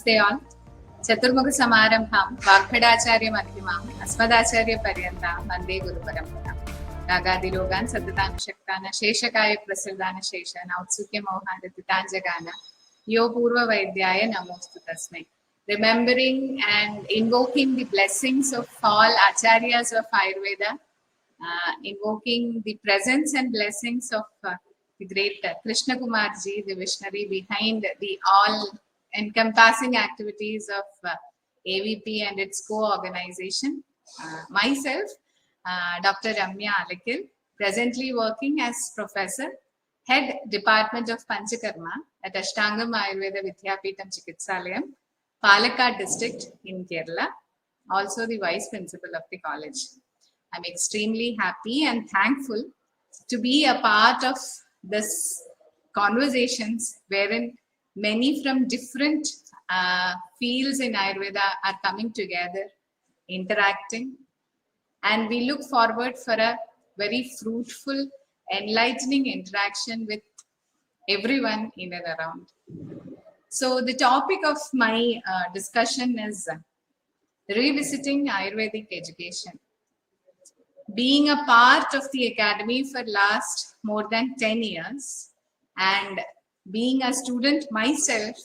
Namaste all. Chaturmukha Samarambham, Vagbhadacharya Madhyamam, Asmadacharya Paryantam, Vande Guru Paramparam. Ragadirogan, Saddhatanushaktana, Sheshakaya Prasildana Sheshan, Autsukya Mohana Titanjagana, Yo Purva Vaidyaya Namostu Tasmai. Remembering and invoking the blessings of all Acharyas of Ayurveda, invoking the presence and blessings of the great Krishna Kumar ji, the visionary behind the all-encompassing activities of AVP and its co-organization. Myself, Dr. Remya Alakkal, presently working as Professor, Head Department of Panchakarma at Ashtangam Ayurveda Vidyapeetham Chikitsalayam, Palakkad District in Kerala, also the Vice Principal of the college. I'm extremely happy and thankful to be a part of this conversations wherein many from different fields in Ayurveda are coming together, interacting, and we look forward for a very fruitful, enlightening interaction with everyone in and around. So the topic of my discussion is revisiting Ayurvedic education. Being a part of the academy for last more than 10 years and being a student myself,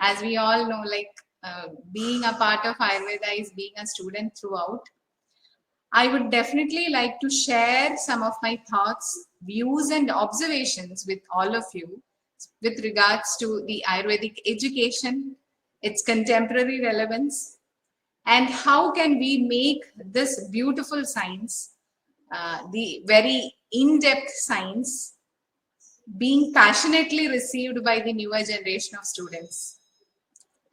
as we all know, being a part of Ayurveda is being a student throughout. I would definitely like to share some of my thoughts, views and observations with all of you with regards to the Ayurvedic education, its contemporary relevance, and how can we make this beautiful science, the very in-depth science, being passionately received by the newer generation of students.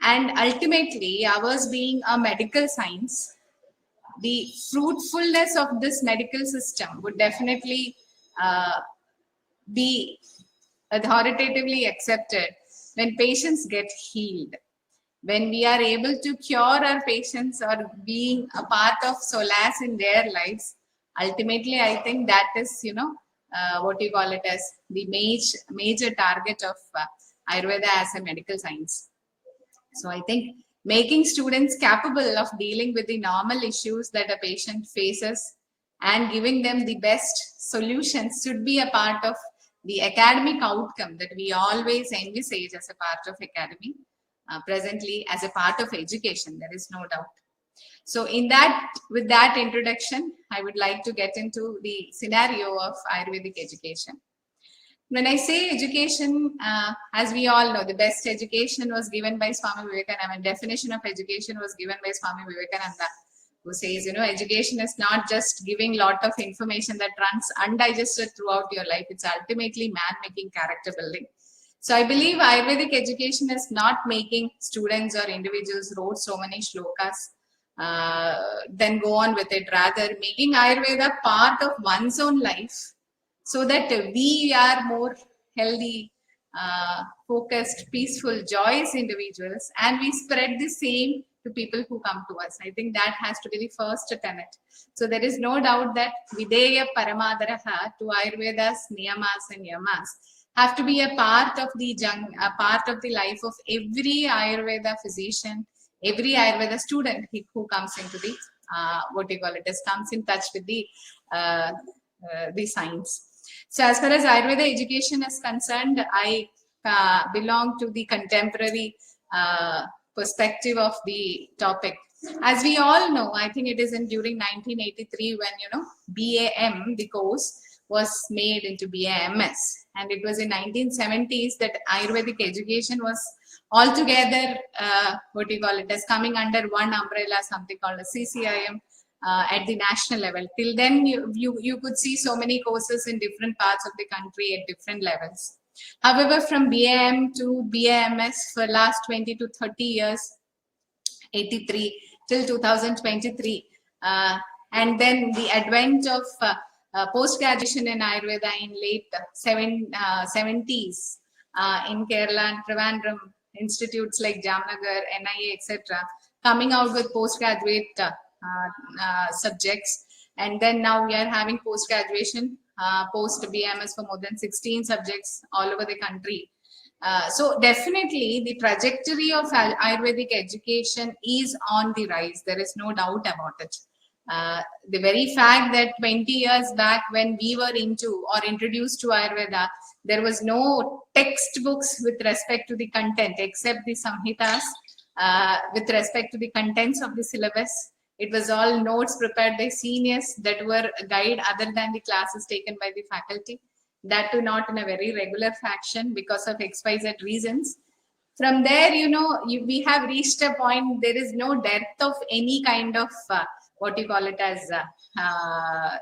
And ultimately, ours being a medical science, the fruitfulness of this medical system would definitely be authoritatively accepted when patients get healed. When we are able to cure our patients or being a part of solace in their lives, ultimately, I think that is, what you call it as the major target of Ayurveda as a medical science. So I think making students capable of dealing with the normal issues that a patient faces and giving them the best solutions should be a part of the academic outcome that we always envisage as a part of academy. Presently as a part of education, there is no doubt. So with that introduction, I would like to get into the scenario of Ayurvedic education. When I say education, as we all know, the best education was given by Swami Vivekananda, and definition of education was given by Swami Vivekananda, who says, education is not just giving lot of information that runs undigested throughout your life. It's ultimately man-making, character building. So I believe Ayurvedic education is not making students or individuals wrote so many shlokas, then go on with it. Rather, making Ayurveda part of one's own life so that we are more healthy, focused, peaceful, joyous individuals, and we spread the same to people who come to us. I think that has to be the first tenet. So there is no doubt that Videya Paramadaraha to Ayurveda's Niyamas and Yamas have to be a part of the life of every Ayurveda physician, every Ayurveda student who comes into the comes in touch with the science. So as far as Ayurveda education is concerned, I belong to the contemporary perspective of the topic. As we all know, I think it is during 1983 when BAM, the course, was made into BAMS, and it was in 1970s that Ayurvedic education was altogether as coming under one umbrella, something called a CCIM at the national level. Till then, you could see so many courses in different parts of the country at different levels. However, from BAM to BAMS for last 20 to 30 years, 83 till 2023, and then the advent of post-graduation in Ayurveda in late 70s in Kerala and Trivandrum, institutes like Jamnagar, NIA, etc., coming out with postgraduate subjects. And then now we are having post-graduation, post-BMS for more than 16 subjects all over the country. So definitely the trajectory of Ayurvedic education is on the rise. There is no doubt about it. The very fact that 20 years back when we were into or introduced to Ayurveda, there was no textbooks with respect to the content except the Samhitas, with respect to the contents of the syllabus. It was all notes prepared by seniors that were a guide other than the classes taken by the faculty. That too not in a very regular fashion because of XYZ reasons. From there, we have reached a point, there is no depth of any kind of what you call it as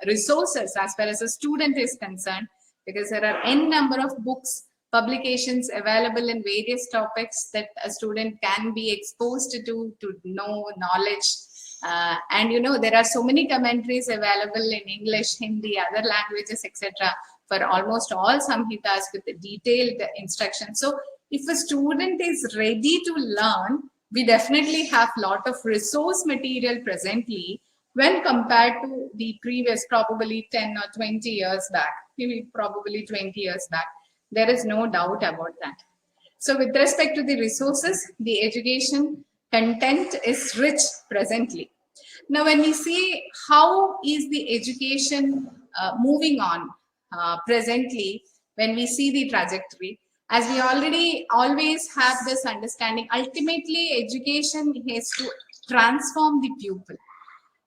resources as far as a student is concerned, because there are n number of books, publications available in various topics that a student can be exposed to know knowledge. And there are so many commentaries available in English, Hindi, other languages, etc. for almost all samhitas with detailed instructions. So if a student is ready to learn, we definitely have a lot of resource material presently when compared to the previous probably 10 or 20 years back, maybe probably 20 years back. There is no doubt about that. So with respect to the resources, the education content is rich presently. Now, when we see how is the education moving on presently, when we see the trajectory, as we already always have this understanding, ultimately education has to transform the pupil.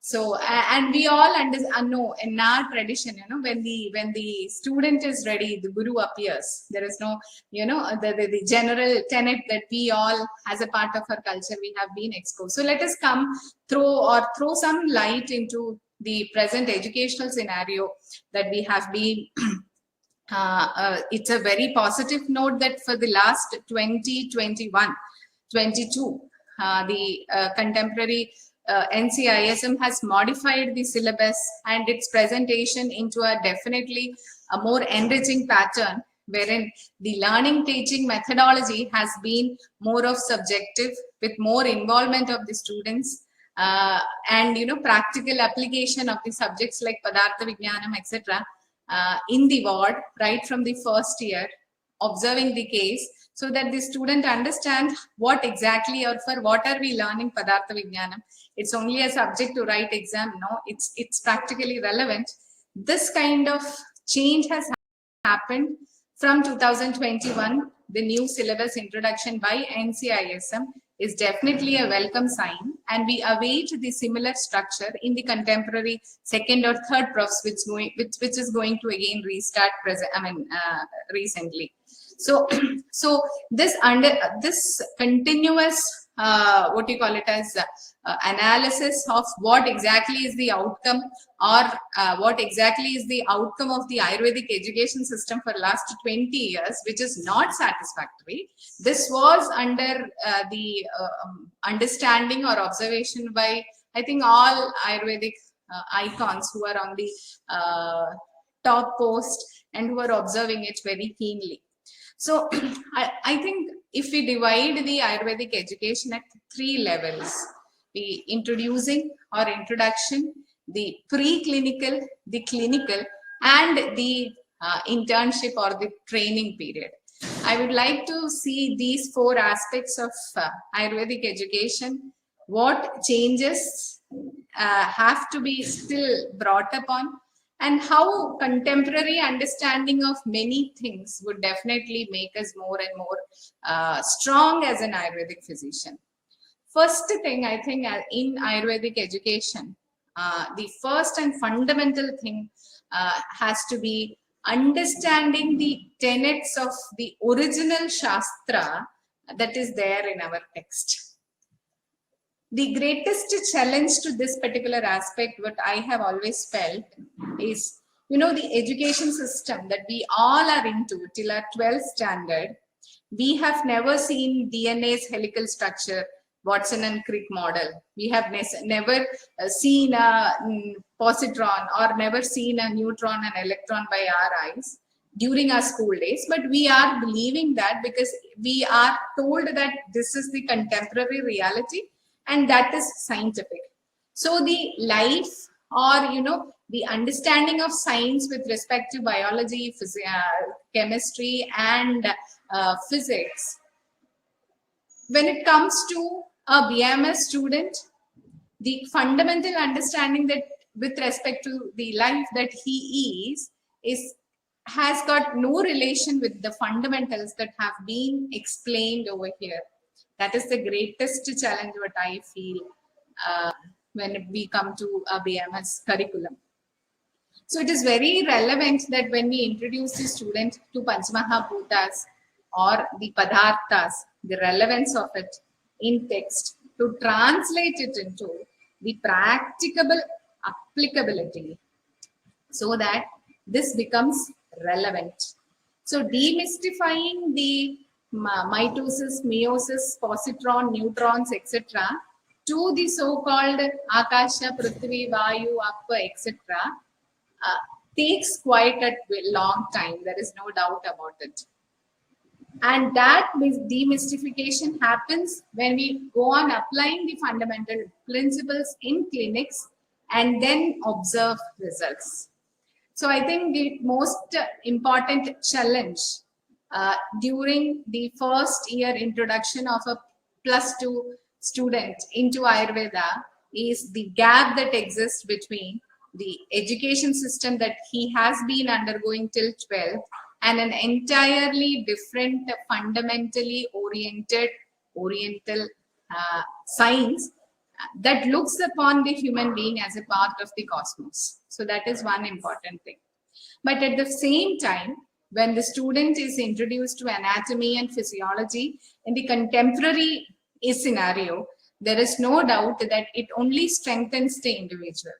So, and we all know in our tradition, when the student is ready, the guru appears. There is no, the general tenet that we all, as a part of our culture, we have been exposed. So let us throw some light into the present educational scenario that we have been. It's a very positive note that for the last 2021, 22, the contemporary NCISM has modified the syllabus and its presentation into a definitely a more enriching pattern, wherein the learning teaching methodology has been more of subjective with more involvement of the students, and practical application of the subjects like Padarthavijnanam, etc. In the ward right from the first year, observing the case, so that the student understands what exactly or for what are we learning Padarthavijnanam. It's only a subject to write exam. No, it's practically relevant. This kind of change has happened from 2021. The new syllabus introduction by NCISM is definitely a welcome sign, and we await the similar structure in the contemporary second or third profs, which is going to again restart recently. So this continuous what you call it as analysis of what exactly is the outcome, or what exactly is the outcome of the Ayurvedic education system for last 20 years, which is not satisfactory. This was under the understanding or observation by, I think, all Ayurvedic icons who are on the top post and who are observing it very keenly. So I think if we divide the Ayurvedic education at 3 levels, the introducing or introduction, the preclinical, the clinical, and the internship or the training period. I would like to see these 4 aspects of Ayurvedic education. What changes have to be still brought upon, and how contemporary understanding of many things would definitely make us more and more strong as an Ayurvedic physician. First thing, I think, in Ayurvedic education, the first and fundamental thing has to be understanding the tenets of the original Shastra that is there in our text. The greatest challenge to this particular aspect, what I have always felt, is, the education system that we all are into till our 12th standard, we have never seen DNA's helical structure, Watson and Crick model. We have never seen a positron or never seen a neutron and electron by our eyes during our school days, but we are believing that because we are told that this is the contemporary reality and that is scientific. So the life, or the understanding of science with respect to biology, chemistry, and physics, when it comes to a BMS student, the fundamental understanding that with respect to the life that he has got no relation with the fundamentals that have been explained over here. That is the greatest challenge what I feel when we come to a BMS curriculum. So it is very relevant that when we introduce the student to Panchamahabhutas or the Padarthas, the relevance of it in text, to translate it into the practicable applicability so that this becomes relevant. So demystifying the mitosis, meiosis, positron, neutrons, etc. to the so-called Akasha, Prithvi, Vayu, Appa, etc. Takes quite a long time. There is no doubt about it. And that demystification happens when we go on applying the fundamental principles in clinics and then observe results. So I think the most important challenge during the first year introduction of a +2 student into Ayurveda is the gap that exists between the education system that he has been undergoing till 12th and an entirely different, fundamentally oriental science that looks upon the human being as a part of the cosmos. So that is one important thing. But at the same time, when the student is introduced to anatomy and physiology in the contemporary scenario, there is no doubt that it only strengthens the individual.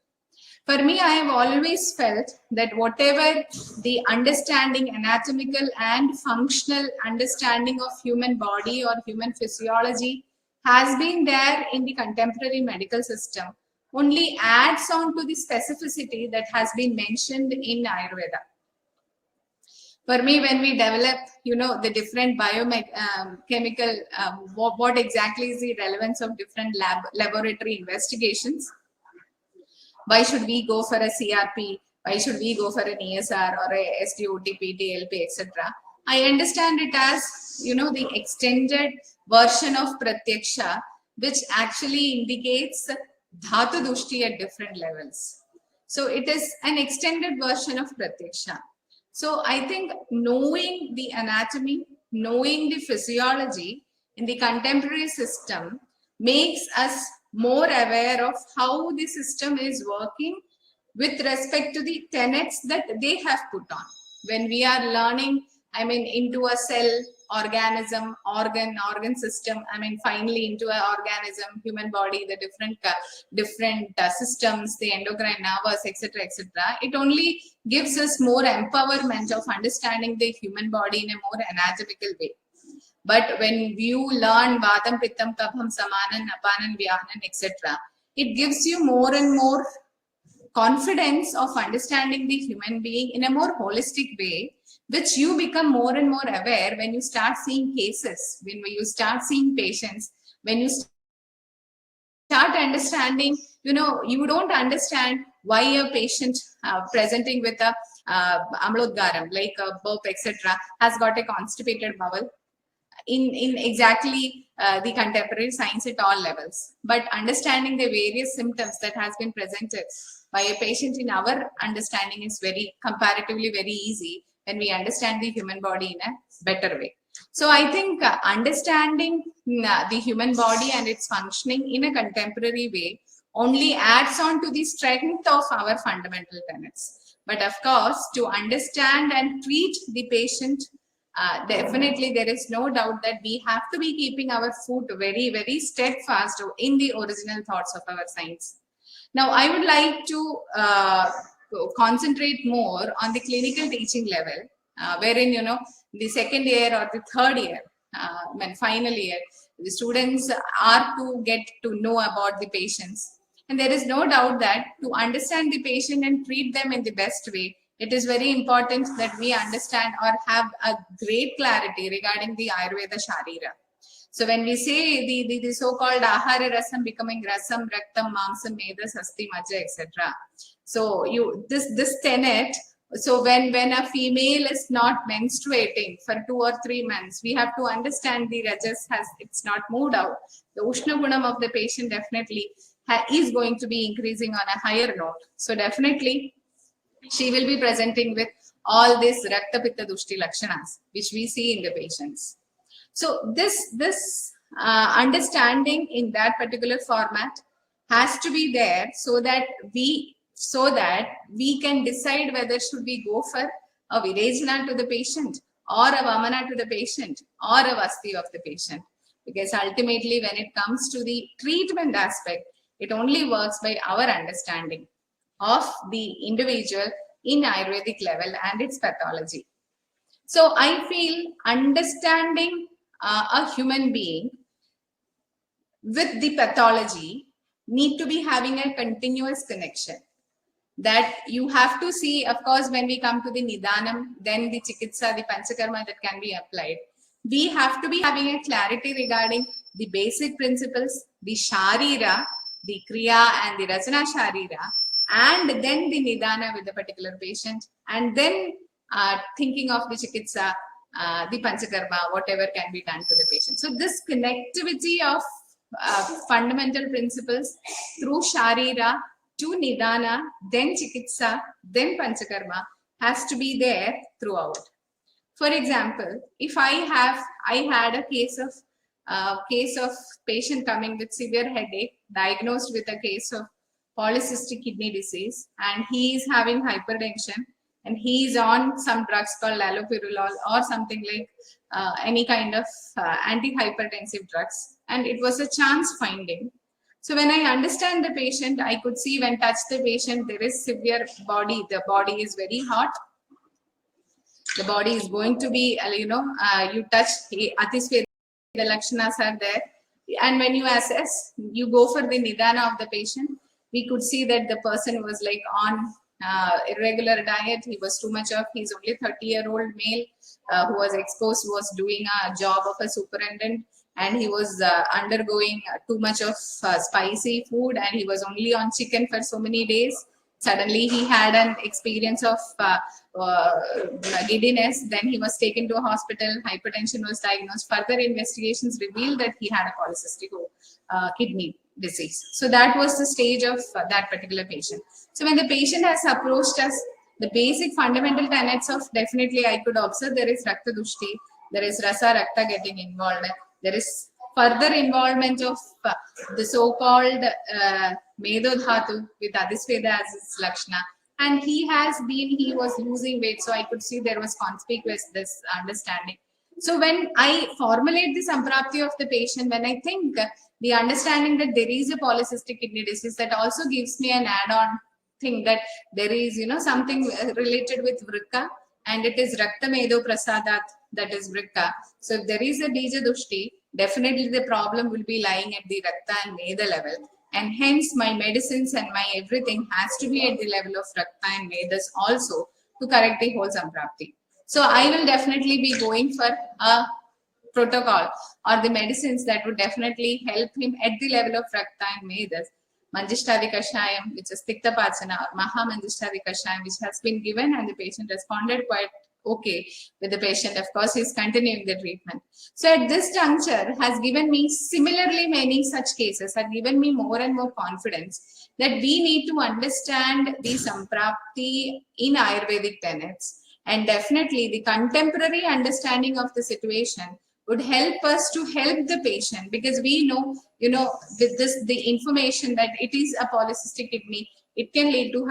For me, I have always felt that whatever the understanding, anatomical and functional understanding of human body or human physiology has been there in the contemporary medical system, only adds on to the specificity that has been mentioned in Ayurveda. For me, when we develop, the different biochemical, what exactly is the relevance of different laboratory investigations? Why should we go for a CRP? Why should we go for an ESR or a SDOTP, DLP, etc.? I understand it as, the extended version of Pratyaksha, which actually indicates Dhatu Dushti at different levels. So it is an extended version of Pratyaksha. So I think knowing the anatomy, knowing the physiology in the contemporary system makes us more aware of how the system is working with respect to the tenets that they have put on. When we are learning, into a cell, organism, organ system, finally into an organism, human body, the different systems, the endocrine nervous, etc., etc. It only gives us more empowerment of understanding the human body in a more anatomical way. But when you learn Vadam, Pittam, Kabham, Samanan, Apanan, Vyanan, etc., it gives you more and more confidence of understanding the human being in a more holistic way, which you become more and more aware when you start seeing cases, when you start seeing patients, when you start understanding, you don't understand why a patient presenting with a amlodgaram, like a burp, etc., has got a constipated bowel in exactly the contemporary science at all levels. But understanding the various symptoms that has been presented by a patient in our understanding is comparatively very easy when we understand the human body in a better way. So I think understanding the human body and its functioning in a contemporary way only adds on to the strength of our fundamental tenets. But of course, to understand and treat the patient, definitely there is no doubt that we have to be keeping our foot very, very steadfast in the original thoughts of our science. Now, I would like to concentrate more on the clinical teaching level, wherein, the second year or the third year, final year, the students are to get to know about the patients. And there is no doubt that to understand the patient and treat them in the best way, it is very important that we understand or have a great clarity regarding the Ayurveda Sharira. So when we say the so-called Ahara Rasam becoming Rasam, Raktam, Mamsam, Medas, Asti, Maja, etc. So this tenet So when a female is not menstruating for 2 or 3 months, we have to understand the rajas it's not moved out. The Ushna Gunam of the patient definitely is going to be increasing on a higher note. So definitely she will be presenting with all these Rakta Pitta Dushti Lakshanas, which we see in the patients. So this understanding in that particular format has to be there so that we can decide whether should we go for a Virejana to the patient or a Vamana to the patient or a Vasti of the patient. Because ultimately when it comes to the treatment aspect, it only works by our understanding of the individual in Ayurvedic level and its pathology. So I feel understanding a human being with the pathology need to be having a continuous connection. That you have to see, of course, when we come to the Nidanam, then the Chikitsa, the Panchakarma that can be applied. We have to be having a clarity regarding the basic principles, the Sharira, the Kriya and the Rachana Sharira, and then the Nidana with the particular patient, and then thinking of the Chikitsa, the Panchakarma, whatever can be done to the patient. So this connectivity of fundamental principles through Sharira to Nidana, then Chikitsa, then Panchakarma has to be there throughout. For example, if I had a case of patient coming with severe headache, diagnosed with a case of polycystic kidney disease, and he is having hypertension, and he is on some drugs called allopurinol or something like any kind of antihypertensive drugs, and it was a chance finding. So when I understand the patient, I could see when touch the patient, there is severe body, the body is very hot. The body is going to be, you touch, Atisveda, the Lakshanas are there. And when you assess, you go for the Nidana of the patient, we could see that the person was like on irregular diet. He was too much of, he's only 30-year-old male who was exposed, who was doing a job of a superintendent, and he was undergoing too much of spicy food, and he was only on chicken for so many days. Suddenly he had an experience of giddiness. Then he was taken to a hospital. Hypertension was diagnosed. Further investigations revealed that he had a polycystic kidney disease. So that was the stage of that particular patient. So when the patient has approached us, the basic fundamental tenets of, definitely I could observe there is Rakta Dushti, there is Rasa Rakta getting involved, there is further involvement of the so-called Medo Dhatu with Adhisveda as its Lakshana. And he was losing weight, so I could see there was conspicuous this understanding. So when I formulate the Samprapti of the patient, when I think the understanding that there is a polycystic kidney disease, that also gives me an add-on thing that there is, something related with Vrika, and it is Rakta Medo Prasadat, that is Vrika. So if there is a Bija Dushti, definitely the problem will be lying at the Rakta and Meda level. And hence my medicines and my everything has to be at the level of Rakta and Vedas also to correct the whole Samprapti. So I will definitely be going for a protocol or the medicines that would definitely help him at the level of Rakta and Vedas. Manjishtadi Kashayam, which is Tikta Pachana, or Maha Manjishtadi Kashayam, which has been given, and the patient responded quite okay with the patient. Of course, he's continuing the treatment. So at this juncture has given me similarly many such cases, have given me more and more confidence that we need to understand the Samprapti in Ayurvedic tenets, and definitely the contemporary understanding of the situation would help us to help the patient, because we know, with this, the information that it is a polycystic kidney, it can lead to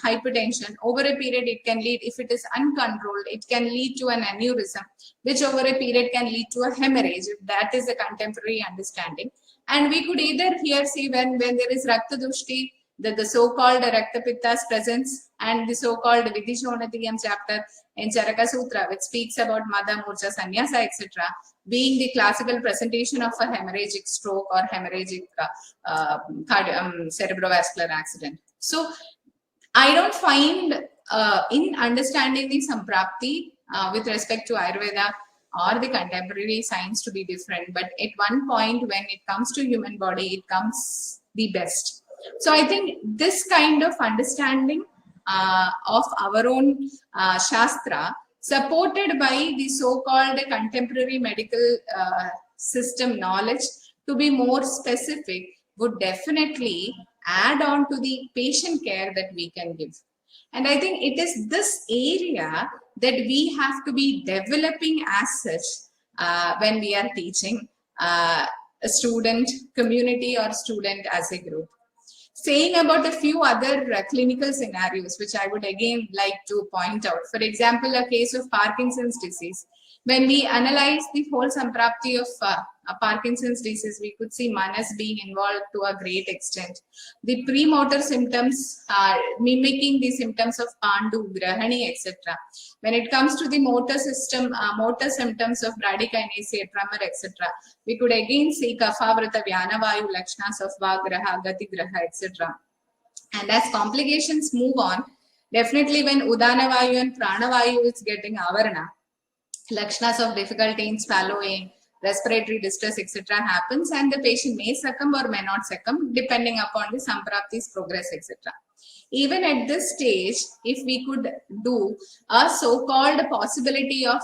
hypertension. Over a period, it can lead, if it is uncontrolled, it can lead to an aneurysm, which over a period can lead to a hemorrhage. That is the contemporary understanding. And we could either here see when there is Rakta Dushti, the so-called Rakta Pitta's presence, and the so-called Vidishonatiyam chapter in Charaka Sutra, which speaks about Mada, Murcha, Sannyasa, etc., being the classical presentation of a hemorrhagic stroke or hemorrhagic cerebrovascular accident. So I don't find in understanding the Samprapti with respect to Ayurveda or the contemporary science to be different, but at one point when it comes to human body, it comes the best. So I think this kind of understanding of our own Shastra, supported by the so-called contemporary medical system knowledge to be more specific, would definitely add on to the patient care that we can give. And I think it is this area that we have to be developing as such when we are teaching a student community or student as a group. Saying about a few other clinical scenarios, which I would again like to point out. For example, a case of Parkinson's disease. When we analyze the whole Samprapti of Parkinson's disease, we could see Manas being involved to a great extent. The premotor symptoms are mimicking the symptoms of Pandu, Grahani, etc. When it comes to the motor system, motor symptoms of bradykinesia, tremor, etc., we could again see Kaphavrata, Vyanavayu, Lakshanas of Vagraha, Gatigraha, etc. And as complications move on, definitely when Udanavayu and Pranavayu is getting Avarana, Lakshanas of difficulty in swallowing, respiratory distress, etc. happens, and the patient may succumb or may not succumb depending upon the Samprapti's progress, etc. Even at this stage, if we could do a so-called possibility of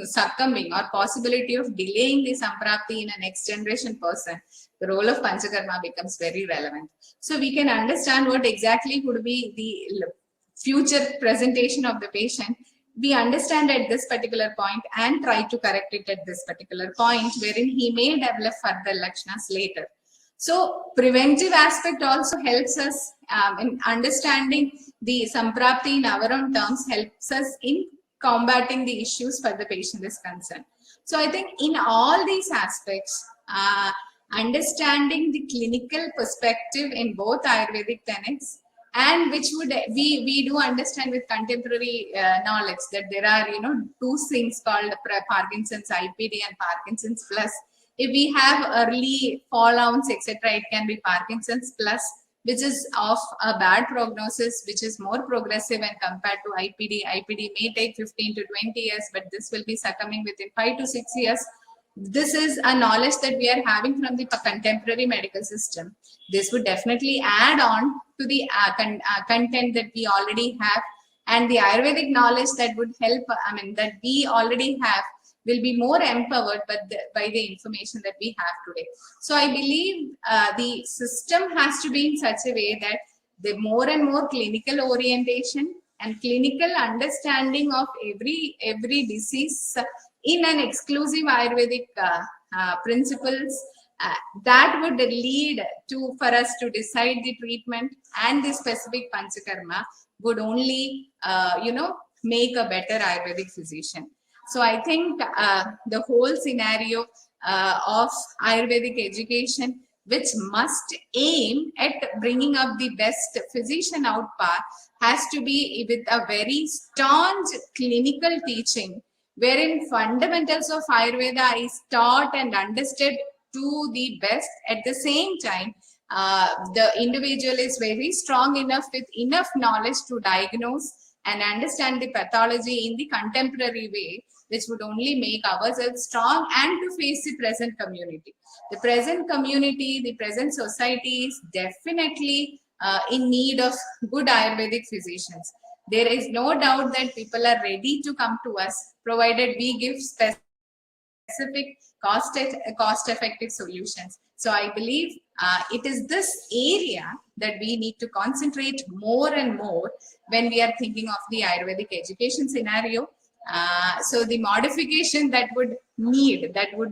succumbing or possibility of delaying the Samprapti in a next generation person, the role of Panchakarma becomes very relevant. So we can understand what exactly would be the future presentation of the patient. We understand at this particular point and try to correct it at this particular point, wherein he may develop further Lakshanas later. So preventive aspect also helps us in understanding the Samprapti in our own terms, helps us in combating the issues for the patient is concerned. So I think in all these aspects, understanding the clinical perspective in both Ayurvedic tenets, and which would we do understand with contemporary knowledge that there are two things called Parkinson's IPD and Parkinson's plus. If we have early fallouts, etc., it can be Parkinson's plus, which is of a bad prognosis, which is more progressive when compared to IPD. IPD may take 15 to 20 years, but this will be succumbing within 5 to 6 years. This is a knowledge that we are having from the contemporary medical system. This would definitely add on to the content that we already have, and the Ayurvedic knowledge that would help, that we already have, will be more empowered by the information that we have today. So I believe the system has to be in such a way that the more and more clinical orientation and clinical understanding of every disease in an exclusive Ayurvedic principles, that would lead to, for us to decide the treatment, and the specific Panchakarma would only, make a better Ayurvedic physician. So I think the whole scenario of Ayurvedic education, which must aim at bringing up the best physician out path, has to be with a very staunch clinical teaching, wherein fundamentals of Ayurveda is taught and understood to the best. At the same time, the individual is very strong enough with enough knowledge to diagnose and understand the pathology in the contemporary way, which would only make ourselves strong and to face the present community. The present community, the present society is definitely in need of good Ayurvedic physicians. There is no doubt that people are ready to come to us, provided we give specific cost-effective solutions. So I believe it is this area that we need to concentrate more and more when we are thinking of the Ayurvedic education scenario. So the modification that would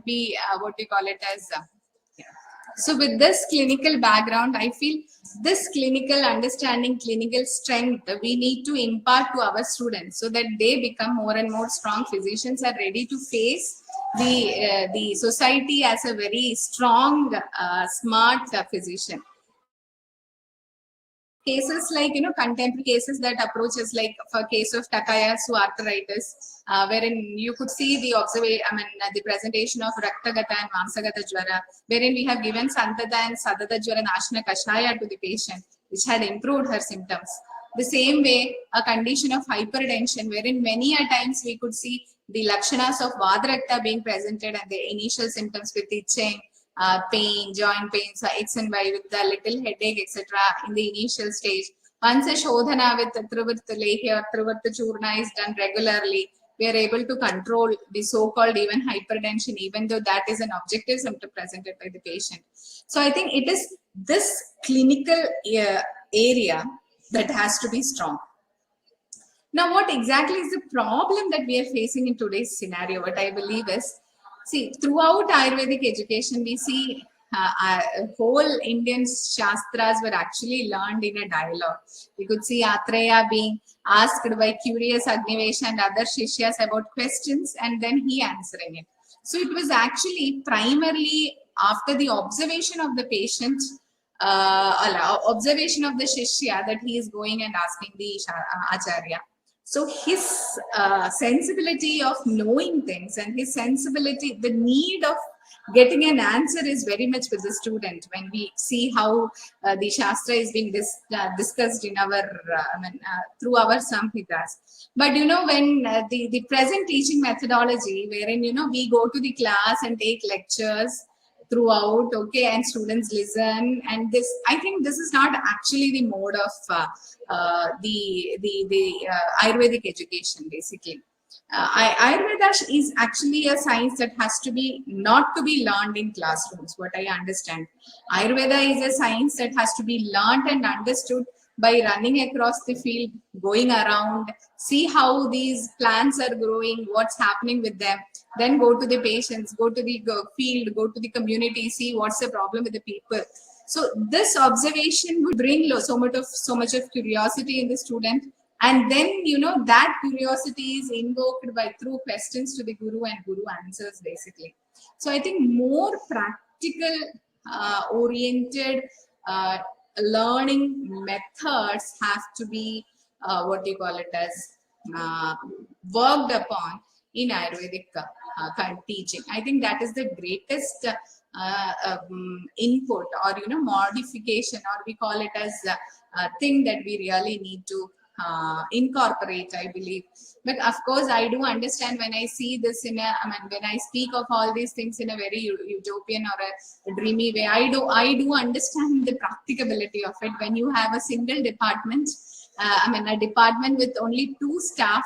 be what we call it as. So with this clinical background, I feel this clinical understanding, clinical strength, we need to impart to our students so that they become more and more strong physicians, are ready to face the society as a very strong, smart physician. Cases like, contemporary cases that approach us, like for case of Takayasu arthritis, wherein you could see the the presentation of Raktagata and Mamsagata Jwara, wherein we have given Santata and Sadata Jwara Nashna Kashaya to the patient, which had improved her symptoms. The same way, a condition of hypertension, wherein many a times we could see the Lakshanas of Vadrakta being presented and the initial symptoms with itching, pain, joint pains, X and Y with the little headache, etc. in the initial stage. Once a Shodhana with Trivirtha Lehi or Trivirtha Churna is done regularly, we are able to control the so-called even hypertension, even though that is an objective symptom presented by the patient. So I think it is this clinical area that has to be strong. Now, what exactly is the problem that we are facing in today's scenario? What I believe is, see, throughout Ayurvedic education, we see whole Indian Shastras were actually learned in a dialogue. We could see Atreya being asked by curious Agnivesh and other Shishyas about questions, and then he answering it. So it was actually primarily after the observation of the patient, observation of the Shishya, that he is going and asking the Acharya. So his sensibility of knowing things and his sensibility, the need of getting an answer is very much with the student. When we see how the Shastra is being discussed in our, through our Samkhya's. But you know, when the present teaching methodology, wherein, you know, we go to the class and take lectures throughout, okay, and students listen, and this, I think this is not actually the mode of the Ayurvedic education, basically. Ayurveda is actually a science that has to be not to be learned in classrooms, what I understand. Ayurveda is a science that has to be learned and understood by running across the field, going around, see how these plants are growing, what's happening with them, then go to the patients, go to the field, go to the community, see what's the problem with the people. So this observation would bring so much of curiosity in the student, and then, you know, that curiosity is invoked by through questions to the Guru, and Guru answers, basically. So I think more practical oriented learning methods have to be what do you call it as worked upon in Ayurvedic teaching. I think that is the greatest input, or, you know, modification, or we call it as a thing that we really need to incorporate, I believe. But of course, I do understand when I see this in a, when I speak of all these things in a very utopian or a dreamy way, I do understand the practicability of it. When you have a single department, a department with only 2 staff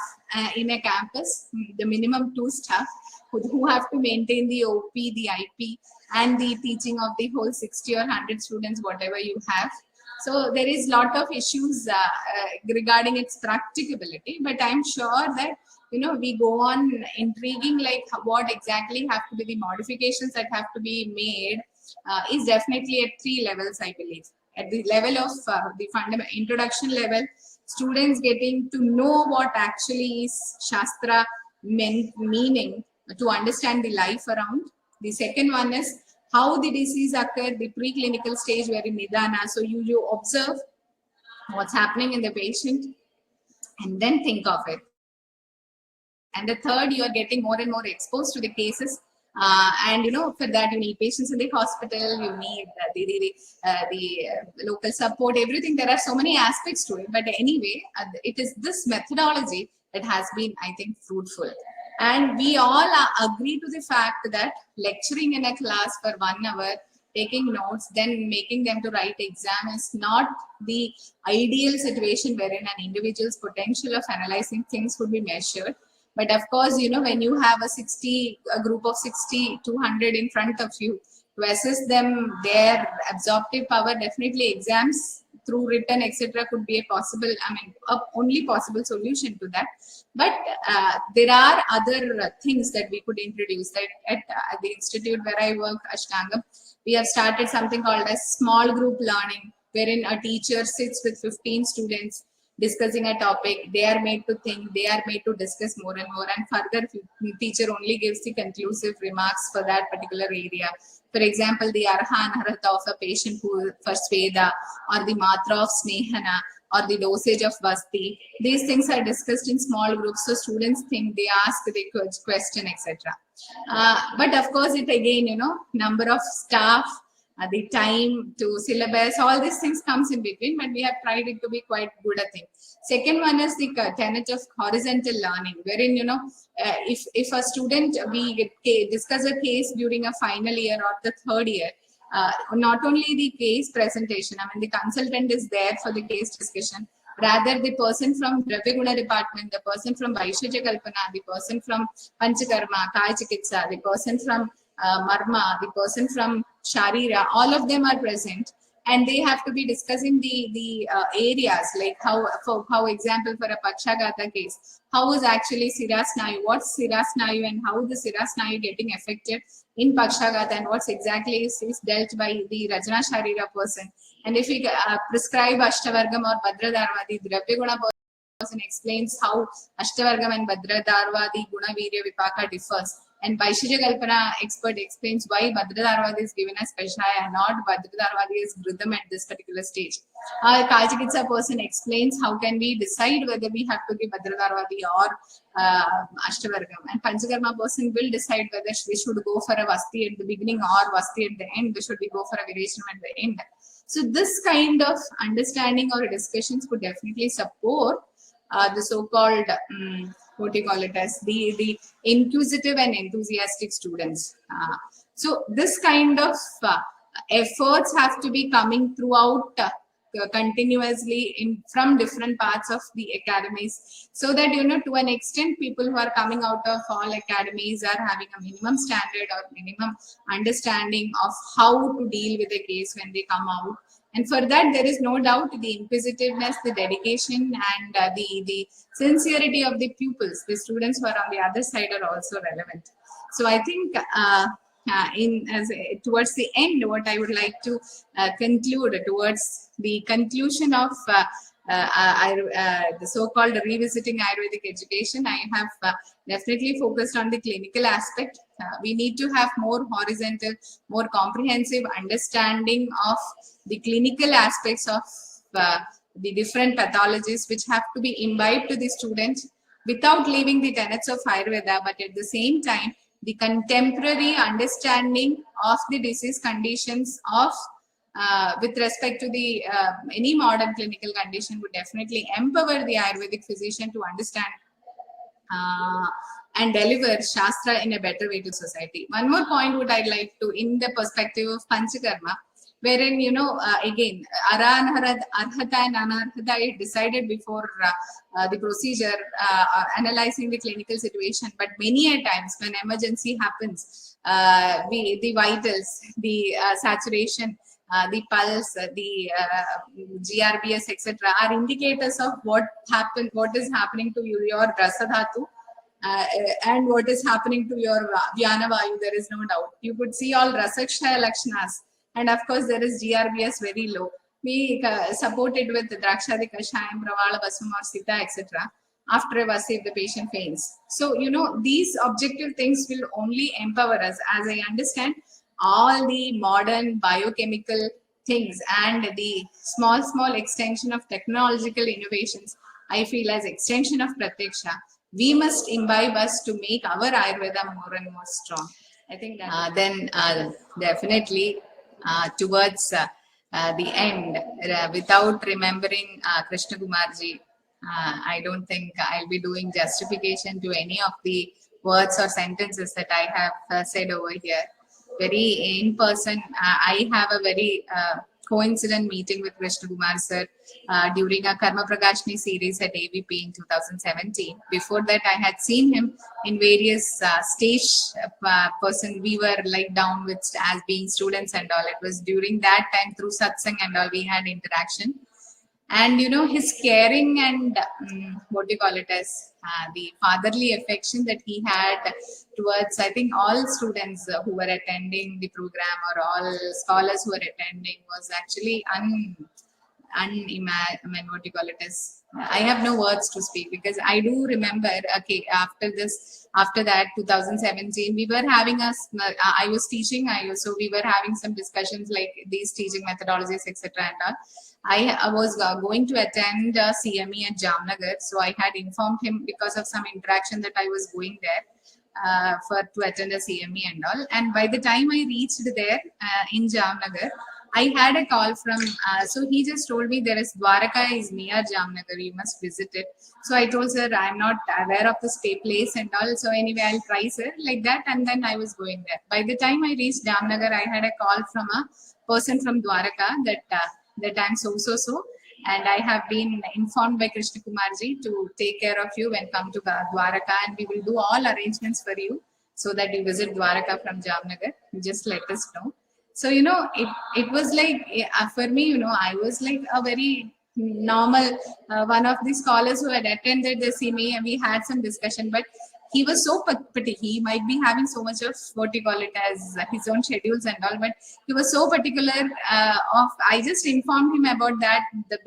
in a campus, the minimum 2 staff, who have to maintain the OP, the IP, and the teaching of the whole 60 or 100 students, whatever you have. So there is a lot of issues regarding its practicability, but I'm sure that, you know, we go on intriguing like what exactly have to be the modifications that have to be made is definitely at 3 levels, I believe. At the level of the fundamental introduction level, students getting to know what actually is Shastra meaning to understand the life around. The second one is how the disease occurred, the preclinical stage where in Nidana. So you observe what's happening in the patient and then think of it. And the third, you are getting more and more exposed to the cases. And, you know, for that you need patients in the hospital, you need the local support, everything. There are so many aspects to it. But anyway, it is this methodology that has been, I think, fruitful. And we all agree to the fact that lecturing in a class for 1 hour, taking notes, then making them to write exam is not the ideal situation wherein an individual's potential of analyzing things would be measured. But of course, you know, when you have a group of 60 to 100 in front of you, to assess them, their absorptive power, definitely exams through written, etc., could be a possible, only possible solution to that. But there are other things that we could introduce. That at the institute where I work, Ashtangam, we have started something called as small group learning, wherein a teacher sits with 15 students discussing a topic. They are made to think, they are made to discuss more and more, and further teacher only gives the conclusive remarks for that particular area. For example, the Arha Anarhata of a patient who for Sveda, or the Matra of Snehana, or the dosage of Vasti. These things are discussed in small groups, so students think, they ask, they question, etc. But of course, it again, you know, number of staff, the time to syllabus, all these things comes in between, but we have tried it to be quite good a thing. Second one is the tenet of horizontal learning, wherein, you know, if a student, we discuss a case during a final year or the 3rd year, not only the case presentation, I mean the consultant is there for the case discussion, rather the person from Dravyaguna department, the person from Vaishya Kalpana, the person from Panchakarma, Kaya Chikitsa, the person from Marma, the person from Sharira, all of them are present. And they have to be discussing the areas, like how example for a Pakshagata case, how is actually Sirasnayu, what's Sirasnayu and how the Sirasnayu getting affected in Pakshagata, and what's exactly is dealt by the Rajana Sharira person. And if we prescribe Ashtavargam or Bhadradarva, the Dravyaguna person explains how Ashtavargam and Bhadradarva, the Guna Virya Vipaka differs. And Vaishya Kalpana expert explains why Bhadradarvadi is given as Kashaya, not Bhadradarvadi as Gridham at this particular stage. Our Kajikitsa person explains how can we decide whether we have to give Bhadradarvadi or Ashtavargam. And Panchakarma person will decide whether we should go for a Vasti at the beginning or Vasti at the end. Should we go for a Virachanam at the end? So this kind of understanding or discussions would definitely support the so-called what do you call it as the inquisitive and enthusiastic students. So this kind of efforts have to be coming throughout continuously from different parts of the academies, so that to an extent people who are coming out of all academies are having a minimum standard or minimum understanding of how to deal with a case when they come out. And for that, there is no doubt the inquisitiveness, the dedication, and the sincerity of the pupils, the students who are on the other side, are also relevant. So I think towards the end, what I would like to conclude towards the conclusion of the so-called revisiting Ayurvedic education, I have definitely focused on the clinical aspect. We need to have more horizontal, more comprehensive understanding of the clinical aspects of the different pathologies, which have to be imbibed to the student without leaving the tenets of Ayurveda, but at the same time, the contemporary understanding of the disease conditions of with respect to the any modern clinical condition would definitely empower the Ayurvedic physician to understand and deliver Shastra in a better way to society. One more point would I like to, in the perspective of Panchakarma, wherein, again, Arahata and Anarhata is decided before the procedure, analyzing the clinical situation. But many a times when emergency happens, the vitals, the saturation, the pulse, the GRBS, etc., are indicators of what is happening to your Rasadhatu. And what is happening to your Vyana Vayu, there is no doubt. You could see all Rasakshaya Lakshanas, and of course there is GRBS very low. We support it with Drakshadi Kashayam, Pravala Basum or Sita, etc. after a Vasi if the patient faints. So, these objective things will only empower us. As I understand, all the modern biochemical things and the small extension of technological innovations, I feel as extension of Pratyaksha, we must imbibe us to make our Ayurveda more and more strong. I think that then definitely towards the end, without remembering Krishna Kumarji, I don't think I'll be doing justification to any of the words or sentences that I have said over here. Very in person, I have a very coincident meeting with Krishna Kumar sir during a Karma Prakashni series at AVP in 2017. Before that, I had seen him in various stage person. We were like down with as being students and all. It was during that time through satsang and all we had interaction. And his caring and what do you call it as the fatherly affection that he had towards, I think, all students who were attending the program or all scholars who were attending was actually what do you call it as, I have no words to speak, because I do remember, okay, after that 2017, we were having I was teaching, so we were having some discussions like these teaching methodologies, etc. and all. I was going to attend CME at Jamnagar, so I had informed him because of some interaction that I was going there to attend a CME and all. And by the time I reached there in Jamnagar, I had a call from, so he just told me there is Dwaraka is near Jamnagar, you must visit it. So I told sir, I'm not aware of the stay place and all. So anyway, I'll try sir, like that. And then I was going there. By the time I reached Jamnagar, I had a call from a person from Dwaraka that I'm so. And I have been informed by Krishna Kumarji to take care of you when come to Dwaraka, and we will do all arrangements for you so that you visit Dwaraka from Jamnagar. You just let us know. So, it was like, for me, I was like a very normal, one of the scholars who had attended the CME, and we had some discussion, but he was so particular. He might be having so much of what you call it as his own schedules and all, but he was so particular I just informed him about that the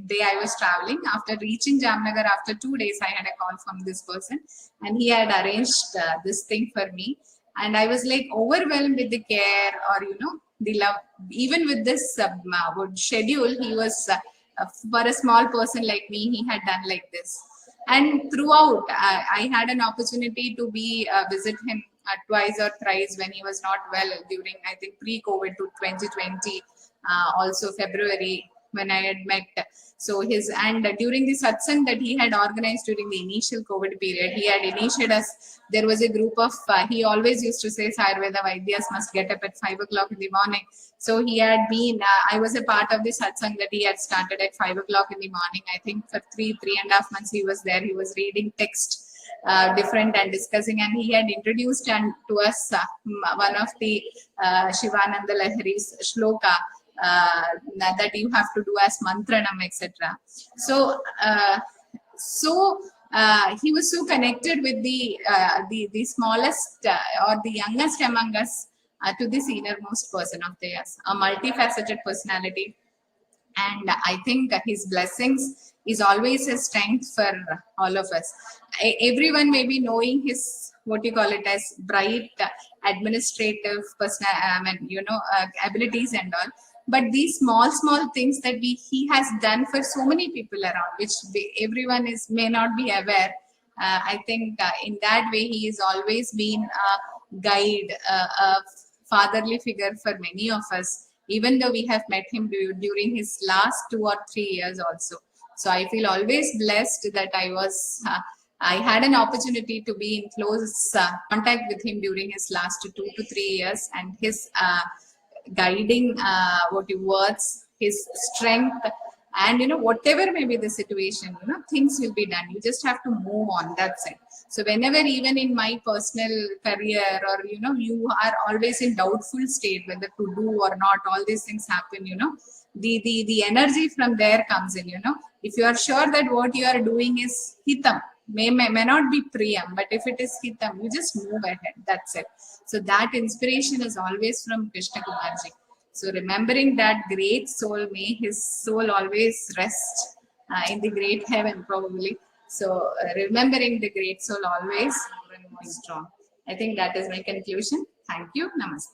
day I was traveling. After reaching Jamnagar, after 2 days, I had a call from this person, and he had arranged this thing for me. And I was like overwhelmed with the care, or the love. Even with this schedule, he was for a small person like me, he had done like this. And throughout, I had an opportunity to visit him twice or thrice when he was not well during, I think, pre-COVID to 2020, also February, when I had met. So during the satsang that he had organized during the initial COVID period, he had initiated us. There was a group of, he always used to say, Ayurveda Vaidyas must get up at 5 o'clock in the morning. So he had been, I was a part of the satsang that he had started at 5 o'clock in the morning. I think for 3.5 months he was there. He was reading text different and discussing, and he had introduced to us one of the Shivananda Lahari's shloka, that you have to do as mantranam, etc. So he was so connected with the smallest or the youngest among us to the senior-most person of theirs, a multifaceted personality. And I think his blessings is always a strength for all of us. Everyone may be knowing his, what you call it as, bright administrative abilities and all. But these small things that he has done for so many people around, which everyone may not be aware. I think in that way, he has always been a guide, a fatherly figure for many of us, even though we have met him during his last 2 or 3 years also. So I feel always blessed that I had an opportunity to be in close contact with him during his last 2 to 3 years, and his guiding words, his strength, and whatever may be the situation, things will be done. You just have to move on. That's it. So whenever, even in my personal career, or you are always in doubtful state whether to do or not, all these things happen. The energy from there comes in. If you are sure that what you are doing is hitam, may not be priyam, but if it is hitam, you just move ahead. That's it. So that inspiration is always from Krishna Kumarji. So remembering that great soul, may his soul always rest in the great heaven, probably. So remembering the great soul always and more strong. I think that is my conclusion. Thank you. Namaste.